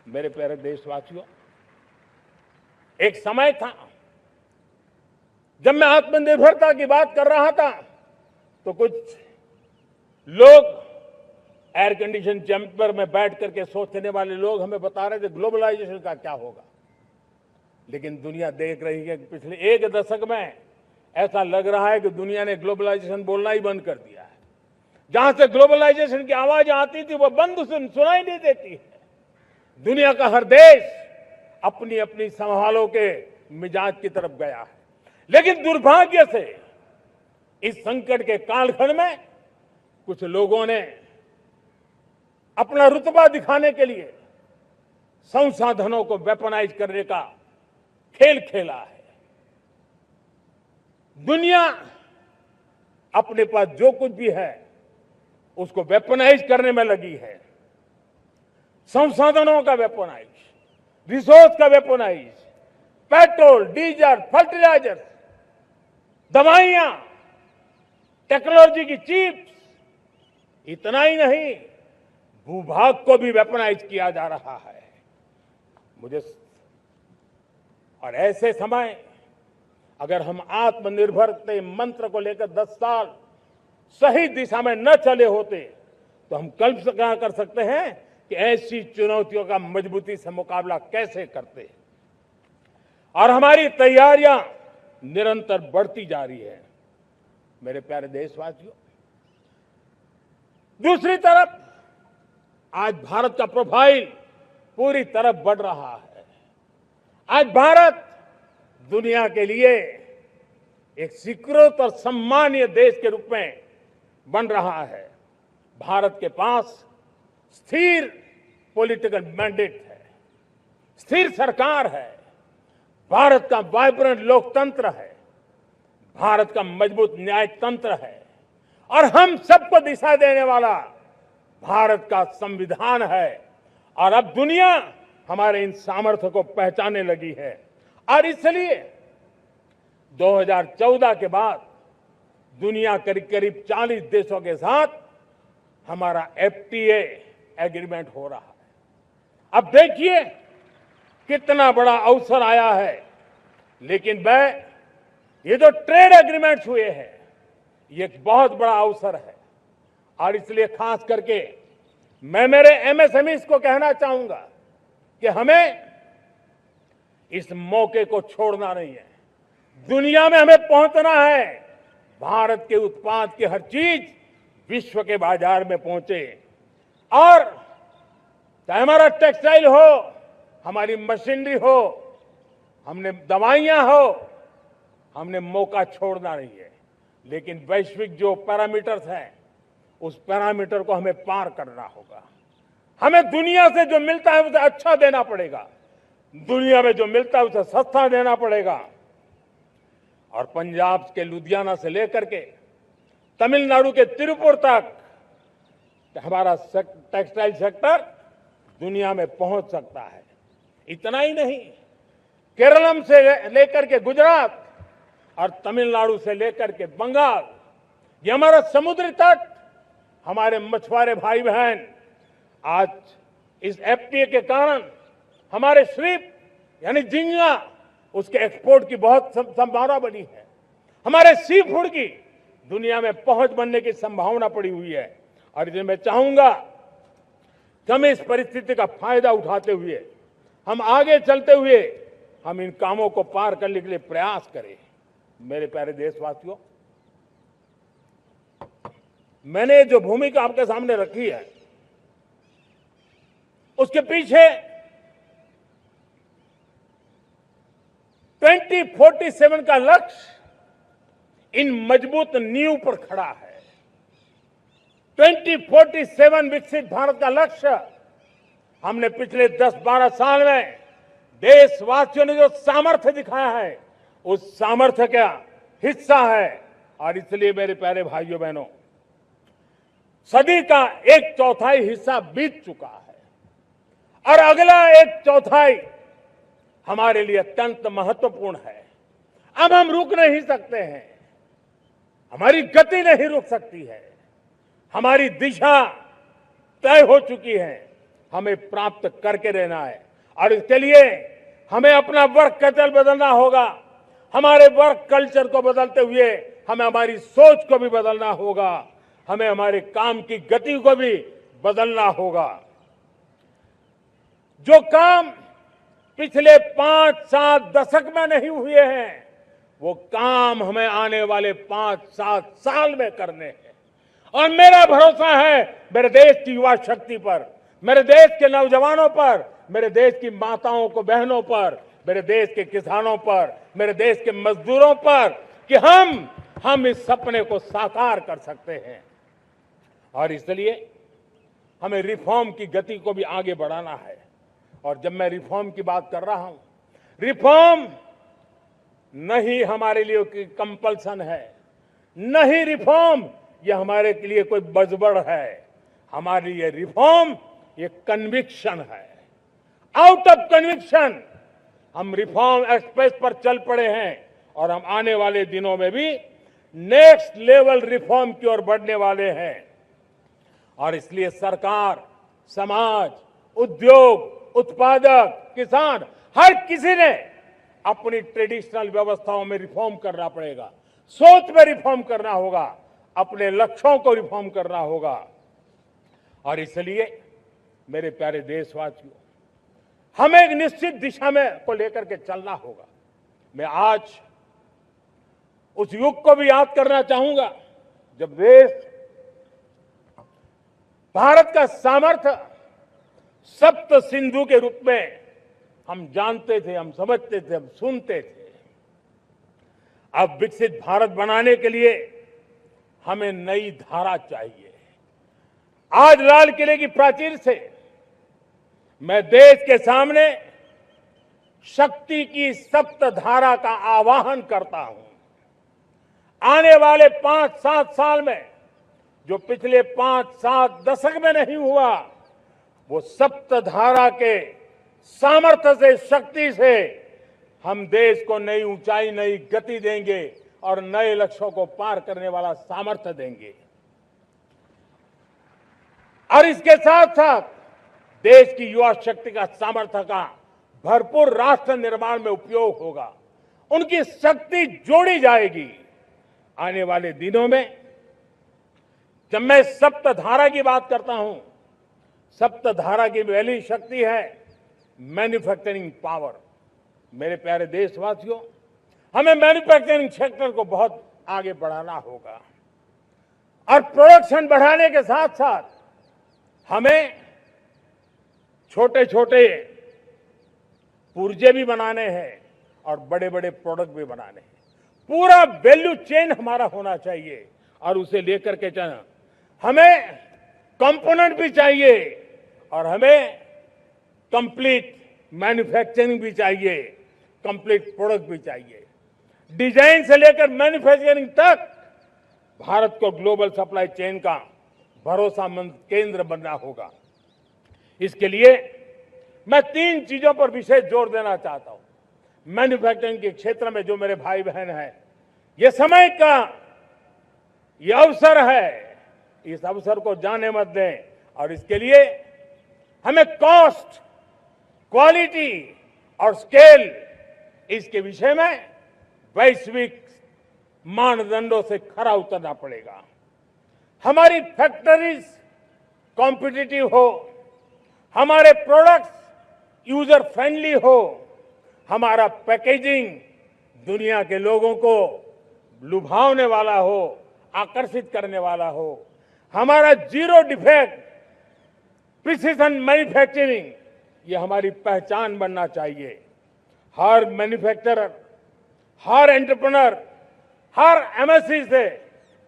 मेरे प्यारे देशवासियों, एक समय था जब मैं आत्मनिर्भरता की बात कर रहा था तो कुछ लोग एयर कंडीशन चैम्बर में बैठ करके सोचने वाले लोग हमें बता रहे थे ग्लोबलाइजेशन का क्या होगा। लेकिन दुनिया देख रही है कि पिछले एक दशक में ऐसा लग रहा है कि दुनिया ने ग्लोबलाइजेशन बोलना ही बंद कर दिया है। जहां से ग्लोबलाइजेशन की आवाज आती थी वो बंद सुनाई नहीं देती है। दुनिया का हर देश अपनी अपनी संभालों के मिजाज की तरफ गया है। लेकिन दुर्भाग्य से इस संकट के कालखंड में कुछ लोगों ने अपना रुतबा दिखाने के लिए संसाधनों को वेपनाइज करने का खेल खेला है। दुनिया अपने पास जो कुछ भी है उसको वेपनाइज करने में लगी है। संसाधनों का वेपनाइज, रिसोर्स का वेपनाइज, पेट्रोल, डीजल, फर्टिलाइजर, दवाइयां, टेक्नोलॉजी की चिप्स, इतना ही नहीं भूभाग को भी वेपनाइज किया जा रहा है। और ऐसे समय अगर हम आत्मनिर्भरता मंत्र को लेकर 10 साल सही दिशा में न चले होते तो हम कल्पना कर सकते हैं कि ऐसी चुनौतियों का मजबूती से मुकाबला कैसे करते। और हमारी तैयारियां निरंतर बढ़ती जा रही है। मेरे प्यारे देशवासियों, दूसरी तरफ आज भारत का प्रोफाइल पूरी तरफ बढ़ रहा है। आज भारत दुनिया के लिए एक स्वीकृत और सम्मानीय देश के रूप में बन रहा है। भारत के पास स्थिर पॉलिटिकल मैंडेट है, स्थिर सरकार है, भारत का वाइब्रेंट लोकतंत्र है, भारत का मजबूत न्यायतंत्र है और हम सबको दिशा देने वाला भारत का संविधान है। और अब दुनिया हमारे इन सामर्थ्य को पहचानने लगी है। और इसलिए 2014 के बाद दुनिया करीब करीब 40 देशों के साथ हमारा FTA एग्रीमेंट हो रहा है। अब देखिए कितना बड़ा अवसर आया है। लेकिन ये जो ट्रेड एग्रीमेंट्स हुए हैं ये एक बहुत बड़ा अवसर है। और इसलिए खास करके मैं मेरे MSMEs को कहना चाहूंगा कि हमें इस मौके को छोड़ना नहीं है। दुनिया में हमें पहुंचना है। भारत के उत्पाद की हर चीज विश्व के बाजार में पहुंचे। और चाहे हमारा टेक्सटाइल हो, हमारी मशीनरी हो, हमने दवाइयां हो, हमने मौका छोड़ना नहीं है। लेकिन वैश्विक जो पैरामीटर्स हैं उस पैरामीटर को हमें पार करना होगा। हमें दुनिया से जो मिलता है उसे अच्छा देना पड़ेगा, दुनिया में जो मिलता है उसे सस्ता देना पड़ेगा। और पंजाब के लुधियाना से लेकर के तमिलनाडु के तिरुपुर तक हमारा टेक्सटाइल सेक्टर दुनिया में पहुंच सकता है। इतना ही नहीं, केरलम से लेकर के गुजरात और तमिलनाडु से लेकर के बंगाल, ये हमारा समुद्री तट, हमारे मछुआरे भाई बहन आज इस FTA के कारण हमारे श्रिप यानी झींगा उसके एक्सपोर्ट की बहुत संभावना बनी है। हमारे सी फूड की दुनिया में पहुंच बनने की संभावना पड़ी हुई है। और इसलिए मैं चाहूंगा कि हम इस परिस्थिति का फायदा उठाते हुए, हम आगे चलते हुए हम इन कामों को पार करने के लिए प्रयास करें। मेरे प्यारे देशवासियों, मैंने जो भूमिका आपके सामने रखी है उसके पीछे 2047 का लक्ष्य इन मजबूत नींव पर खड़ा है। 2047 विकसित भारत का लक्ष्य हमने पिछले 10-12 साल में देशवासियों ने जो सामर्थ्य दिखाया है उस सामर्थ्य का हिस्सा है। और इसलिए मेरे प्यारे भाइयों बहनों, सदी का 1/4 हिस्सा बीत चुका है और अगला 1/4 हमारे लिए अत्यंत महत्वपूर्ण है। अब हम रुक नहीं सकते हैं, हमारी गति नहीं रुक सकती है, हमारी दिशा तय हो चुकी है। हमें प्राप्त करके रहना है और इसके लिए हमें अपना वर्क कल्चर बदलना होगा। हमारे वर्क कल्चर को बदलते हुए हमें हमारी सोच को भी बदलना होगा। हमें हमारे काम की गति को भी बदलना होगा। जो काम पिछले 5-7 दशक में नहीं हुए हैं, वो काम हमें आने वाले 5-7 साल में करने हैं। और मेरा भरोसा है मेरे देश की युवा शक्ति पर, मेरे देश के नौजवानों पर, मेरे देश की माताओं को बहनों पर, मेरे देश के किसानों पर, मेरे देश के मजदूरों पर कि हम इस सपने को साकार कर सकते हैं। और इसलिए हमें रिफॉर्म की गति को भी आगे बढ़ाना है। और जब मैं रिफॉर्म की बात कर रहा हूं, रिफॉर्म नहीं हमारे लिए कोई कंपल्सन है, नहीं रिफॉर्म ये हमारे के लिए कोई बजबड़ है। हमारे लिए रिफॉर्म ये कन्विक्शन है। आउट ऑफ कन्विक्शन हम रिफॉर्म एक्सप्रेस पर चल पड़े हैं और हम आने वाले दिनों में भी नेक्स्ट लेवल रिफॉर्म की ओर बढ़ने वाले हैं। और इसलिए सरकार, समाज, उद्योग, उत्पादक, किसान, हर किसी ने अपनी ट्रेडिशनल व्यवस्थाओं में रिफॉर्म करना पड़ेगा, सोच में रिफॉर्म करना होगा, अपने लक्ष्यों को रिफॉर्म करना होगा। और इसलिए मेरे प्यारे देशवासियों, हमें एक निश्चित दिशा में को लेकर के चलना होगा। मैं आज उस युग को भी याद करना चाहूंगा जब देश, भारत का सामर्थ्य सप्त सिंधु के रूप में हम जानते थे, हम समझते थे, हम सुनते थे। अब विकसित भारत बनाने के लिए हमें नई धारा चाहिए। आज लाल किले की प्राचीर से मैं देश के सामने शक्ति की सप्त धारा का आवाहन करता हूं। आने वाले 5-7 साल में जो पिछले 5-7 दशक में नहीं हुआ, वो सप्त धारा के सामर्थ्य से, शक्ति से हम देश को नई ऊंचाई, नई गति देंगे और नए लक्ष्यों को पार करने वाला सामर्थ्य देंगे। और इसके साथ साथ देश की युवा शक्ति का सामर्थ्य का भरपूर राष्ट्र निर्माण में उपयोग होगा। उनकी शक्ति जोड़ी जाएगी। आने वाले दिनों में जब मैं सप्त धारा की बात करता हूं, सप्त धारा की पहली शक्ति है मैन्युफैक्चरिंग पावर। मेरे प्यारे देशवासियों, हमें मैन्युफैक्चरिंग सेक्टर को बहुत आगे बढ़ाना होगा और प्रोडक्शन बढ़ाने के साथ साथ हमें छोटे छोटे पुर्जे भी बनाने हैं और बड़े बड़े प्रोडक्ट भी बनाने हैं। पूरा वैल्यू चेन हमारा होना चाहिए और उसे लेकर के चलना। हमें कंपोनेंट भी चाहिए और हमें कंप्लीट मैन्युफैक्चरिंग भी चाहिए, कंप्लीट प्रोडक्ट भी चाहिए। डिजाइन से लेकर मैन्युफैक्चरिंग तक भारत को ग्लोबल सप्लाई चेन का भरोसामंद केंद्र बनना होगा। इसके लिए मैं 3 चीजों पर विशेष जोर देना चाहता हूं। मैन्युफैक्चरिंग के क्षेत्र में जो मेरे भाई बहन हैं, ये समय का ये अवसर है, इस अवसर को जाने मत दें। और इसके लिए हमें कॉस्ट, क्वालिटी और स्केल, इसके विषय में वैश्विक मानदंडों से खरा उतरना पड़ेगा। हमारी फैक्ट्रीज कॉम्पिटिटिव हो, हमारे प्रोडक्ट्स यूजर फ्रेंडली हो, हमारा पैकेजिंग दुनिया के लोगों को लुभावने वाला हो, आकर्षित करने वाला हो, हमारा जीरो डिफेक्ट प्रिसिजन मैन्युफैक्चरिंग ये हमारी पहचान बनना चाहिए। हर मैन्युफैक्चरर, हर एंटरप्रेन्योर, हर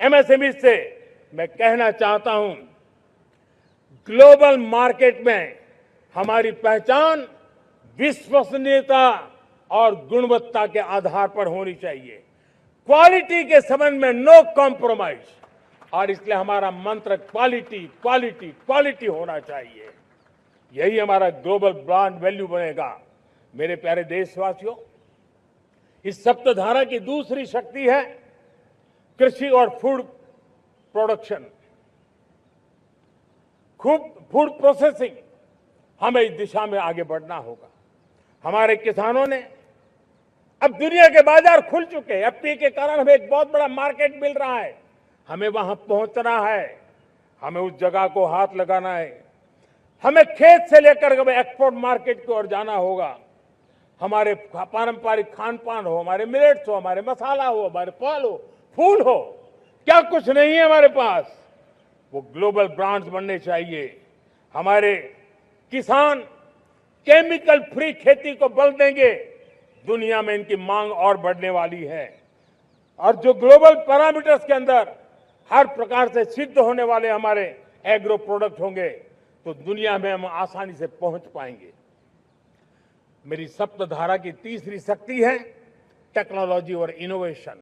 एमएसएमई से मैं कहना चाहता हूं, ग्लोबल मार्केट में हमारी पहचान विश्वसनीयता और गुणवत्ता के आधार पर होनी चाहिए। क्वालिटी के संबंध में नो कॉम्प्रोमाइज, और इसलिए हमारा मंत्र क्वालिटी क्वालिटी क्वालिटी होना चाहिए। यही हमारा ग्लोबल ब्रांड वैल्यू बनेगा। मेरे प्यारे देशवासियों, इस सप्तधारा की दूसरी शक्ति है कृषि और फूड प्रोडक्शन, फूड प्रोसेसिंग। हमें इस दिशा में आगे बढ़ना होगा। हमारे किसानों ने अब दुनिया के बाजार खुल चुके हैं। एफटीए के कारण हमें एक बहुत बड़ा मार्केट मिल रहा है। हमें वहां पहुंचना है, हमें उस जगह को हाथ लगाना है। हमें खेत से लेकर एक्सपोर्ट मार्केट की ओर जाना होगा। हमारे पारंपरिक खान पान हो, हमारे मिलेट्स हो, हमारे मसाला हो, हमारे फल हो, फूल हो, क्या कुछ नहीं है हमारे पास, वो ग्लोबल ब्रांड्स बनने चाहिए। हमारे किसान केमिकल फ्री खेती को बल देंगे, दुनिया में इनकी मांग और बढ़ने वाली है। और जो ग्लोबल पैरामीटर्स के अंदर हर प्रकार से सिद्ध होने वाले हमारे एग्रो प्रोडक्ट होंगे, तो दुनिया में हम आसानी से पहुंच पाएंगे। मेरी सप्तधारा की तीसरी शक्ति है टेक्नोलॉजी और इनोवेशन।